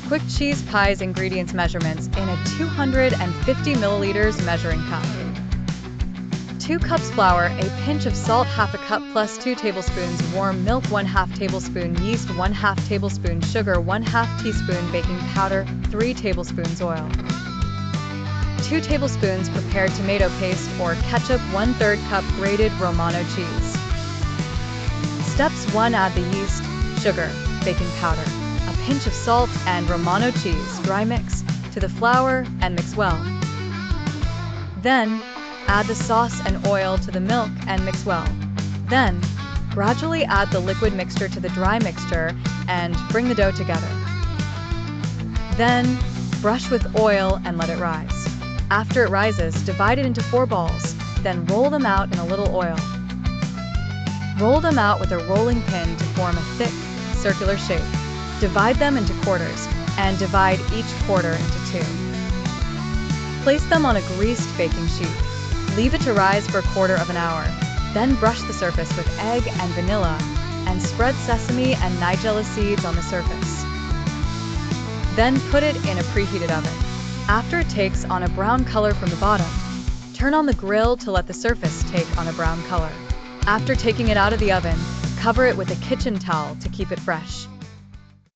Quick cheese pies ingredients measurements in a 250 milliliters measuring cup. 2 cups flour, a pinch of salt, half a cup plus 2 tablespoons warm milk, 1/2 tablespoon yeast, 1/2 tablespoon sugar, 1/2 teaspoon baking powder, 3 tablespoons oil. 2 tablespoons prepared tomato paste or ketchup, 1/3 cup grated Romano cheese. Steps 1. Add the yeast, sugar, baking powder, a pinch of salt, and Romano cheese, dry mix, to the flour and mix well. Then, add the sauce and oil to the milk and mix well. Then, gradually add the liquid mixture to the dry mixture and bring the dough together. Then, brush with oil and let it rise. After it rises, divide it into 4 balls, then roll them out in a little oil. Roll them out with a rolling pin to form a thick, circular shape. Divide them into quarters, and divide each quarter into 2. Place them on a greased baking sheet. Leave it to rise for a quarter of an hour. Then brush the surface with egg and vanilla, and spread sesame and nigella seeds on the surface. Then put it in a preheated oven. After it takes on a brown color from the bottom, turn on the grill to let the surface take on a brown color. After taking it out of the oven, cover it with a kitchen towel to keep it fresh.